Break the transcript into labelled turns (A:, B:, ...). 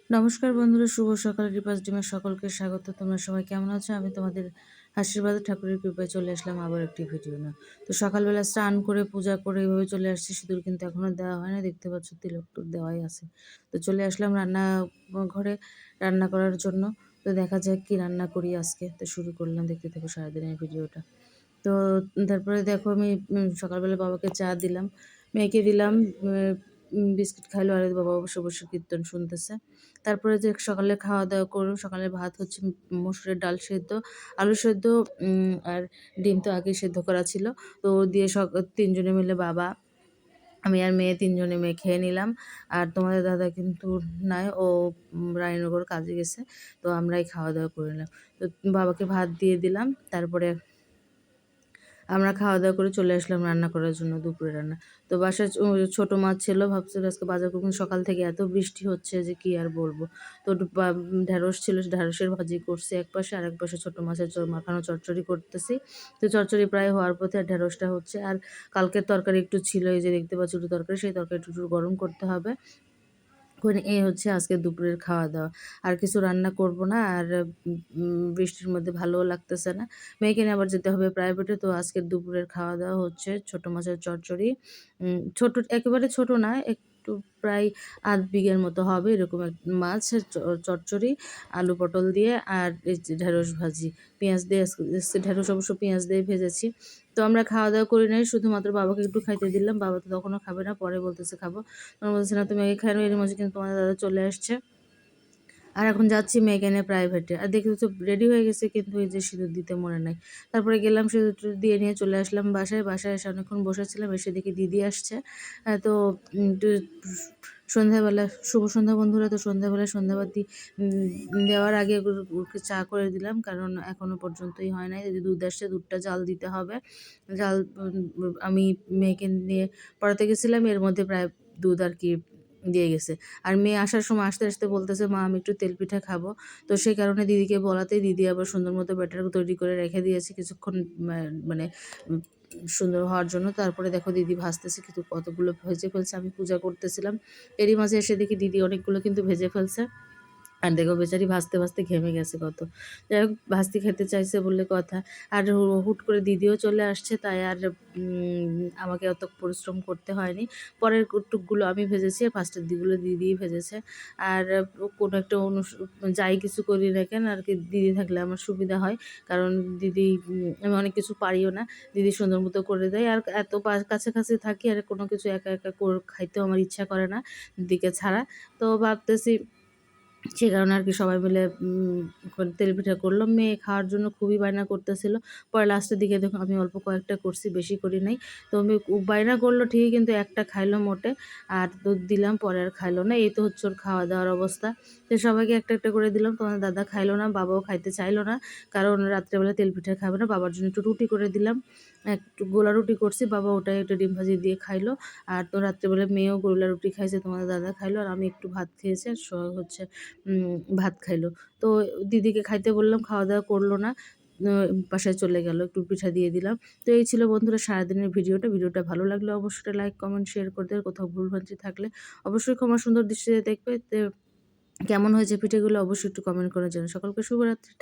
A: নমস্কার বন্ধুরা, শুভ সকাল। রিপাস ডিমের সকলকে স্বাগত। তোমরা সবাই কেমন আছো? আমি তোমাদের আশীর্বাদে ঠাকুরের কৃপায় চলে আসলাম আবার একটি ভিডিও না। তো সকালবেলা স্নান করে পূজা করে এভাবে চলে আসছি। সিঁদুর কিন্তু এখনো দেওয়া হয় না, দেখতে পাচ্ছ তিলক তো দেওয়াই আছে। তো চলে আসলাম রান্না ঘরে রান্না করার জন্য। তো দেখা যাক কি রান্না করি আজকে। তো শুরু করলাম, দেখতে থাকো সারাদিনের ভিডিওটা। তো তারপরে দেখো আমি সকালবেলা বাবাকে চা দিলাম, মেয়েকে দিলাম, বিস্কিট খাইলো, আর বাবা বসে বসে কীর্তন শুনতেছে। তারপরে যে সকালে খাওয়া দাওয়া করলাম, সকালে ভাত হচ্ছে মসুরের ডাল সেদ্ধ, আলু সেদ্ধ, আর ডিম তো আগেই সেদ্ধ করা ছিল। তো দিয়ে তিনজনে মিলে বাবা, আমি আর মেয়ে তিনজনে মেয়ে খেয়ে নিলাম। আর তোমাদের দাদা কিন্তু নাই, ও রানীনগর কাজে গেছে। তো আমরাই খাওয়া দাওয়া করে নিলাম। তো বাবাকে ভাত দিয়ে দিলাম, তারপরে আমরা খাওয়া দাওয়া করে চলে আসলাম রান্না করার জন্য, দুপুরে রান্না। তো বাসায় ছোট মাছ ছিল, ভাবছিল আজকে বাজার করবেন। সকাল থেকে এত বৃষ্টি হচ্ছে যে কি আর বলবো। তো ঢ্যাঁড়স ছিল, ঢ্যাঁড়সের ভাজি করছি এক পাশে, আর এক পাশে ছোট মাছের মাখানো চচ্চড়ি করতেছি। তো চচ্চড়ি প্রায় হওয়ার পথে, আর ঢ্যাঁড়সটা হচ্ছে। আর কালকের তরকারি একটু ছিল, এই যে দেখতে পাচ্ছি একটু তরকারি, সেই তরকারি একটু গরম করতে হবে। এই হচ্ছে আজকে দুপুরের খাওয়া দাওয়া। আর কিছু রান্না করব না। আর বৃষ্টির মধ্যে ভালোও লাগতেছে না। মেয়েকে নিয়ে আবার যেতে হবে প্রাইভেটে। তো আজকের দুপুরের খাওয়া দাওয়া হচ্ছে ছোট মাছের চচ্চড়ি। ছোট, একেবারে ছোট না, একটু প্রায় আধ বিঘের মতো হবে এরকম মাছের চচ্চড়ি, আলু পটল দিয়ে, আর এই যে ঢেঁড়স ভাজি পেঁয়াজ দিয়ে। ঢেঁড়স অবশ্য পেঁয়াজ দিয়ে ভেজেছি। তো আমরা খাওয়া দাওয়া করি নাই, শুধুমাত্র বাবাকে একটু খাইতে দিলাম। বাবা তো তখনও খাবে না, পরে বলতেছে খাবো। তোমার বলছে না তুমি আগে খাই নাও। এর মাঝে কিন্তু তোমাদের দাদা চলে আসছে। আর এখন যাচ্ছি মেয়েকে নিয়ে প্রাইভেটে। আর দেখি তো রেডি হয়ে গেছে, কিন্তু এই যে সিঁদুর দিতে মনে নাই। তারপরে গেলাম, সিঁদুর দিয়ে নিয়ে চলে আসলাম বাসায়। বাসায় এসে অনেকক্ষণ বসেছিলাম, এসে দেখি দিদি আসছে। তো একটু সন্ধ্যাবেলা, শুভ সন্ধ্যা বন্ধুরা। তো সন্ধ্যাবেলা সন্ধ্যাবাতি দেওয়ার আগে ওকে চা করে দিলাম, কারণ এখনো পর্যন্তই হয় নাই। যদি দুধ আসছে, দুধটা জাল দিতে হবে। জাল আমি মেয়েকে নিয়ে পড়াতে গেছিলাম, এর মধ্যে প্রায় দুধ আর কি দিয়ে গেছে। আর মেয়ে আসার সময় আসতে আসতে বলতেছে, মা আমি একটু তেল পিঠা খাবো। তো সেই কারণে দিদিকে বলাতে দিদি আবার সুন্দর মতো ব্যাটার তৈরি করে রেখে দিয়েছে কিছুক্ষণ, মানে সুন্দর হওয়ার জন্য। তারপরে দেখো দিদি ভাজতেছে, কিন্তু কতগুলো ভেজে ফেলছে। আমি পূজা করতেছিলাম, এরই মাঝে এসে দেখি দিদি অনেকগুলো কিন্তু ভেজে ফেলছে। আর দেখো বেচারি ভাজতে ভাজতে ঘেমে গেছে কত। যাই হোক, ভাজতে খেতে চাইছে বললে কথা। আর হুট করে দিদিও চলে আসছে, তাই আর আমাকে অত পরিশ্রম করতে হয়নি। পরের টুকগুলো আমি ভেজেছি, আর ফার্স্টের দিকগুলো দিদিই ভেজেছে। আর কোনো একটা যাই কিছু করি না কেন আর কি, দিদি থাকলে আমার সুবিধা হয়। কারণ দিদি, আমি অনেক কিছু পারিও না, দিদি সুন্দর মতো করে দেয়। আর এত কাছাকাছি থাকি, আর কোনো কিছু একা একা খাইতেও আমার ইচ্ছা করে না দিদিকে ছাড়া। তো ভাবতেছি, সে কারণে আর কি সবাই মিলে তেল পিঠা করলাম। মেয়ে খাওয়ার জন্য খুবই বায়না করতেছিল। পরে লাস্টের দিকে দেখো আমি অল্প কয়েকটা করছি, বেশি করি নাই। তো আমি বায়না করলো ঠিকই, কিন্তু একটা খাইলো মোটে। আর দুধ দিলাম, পরে আর খাইলো না। এই তো হচ্ছে ওর খাওয়া দাওয়ার অবস্থা। তো সবাইকে একটা একটা করে দিলাম। তোমার দাদা খাইলো না, বাবাও খাইতে চাইলো না, কারণ রাত্রেবেলা তেল পিঠা খাবে না। বাবার জন্য একটু রুটি করে দিলাম, একটু গোলা রুটি করছি, বাবা ওটাই একটু ডিম ভাজি দিয়ে খাইলো। আর তো রাত্রেবেলা মেয়েও গোলা রুটি খাইছে, তোমাদের দাদা খাইলো, আর আমি একটু ভাত খেয়েছি, আর হচ্ছে ভাত খাইলো। তো দিদিকে খাইতে বললাম, খাওয়া দাওয়া করলো না, বাসায় চলে গেল। একটু পিঠা দিয়ে দিলাম। তো এই ছিল বন্ধুরা সারাদিনের ভিডিওটা ভালো লাগলে অবশ্যই লাইক কমেন্ট শেয়ার করে দেবে। কোথাও ভুলভ্রান্তি থাকলে অবশ্যই ক্ষমা সুন্দর দৃষ্টিতে দেখবে। কেমন হয়েছে পিঠেগুলো অবশ্যই একটু কমেন্ট করে জানাও। সকলকে শুভরাত্রি।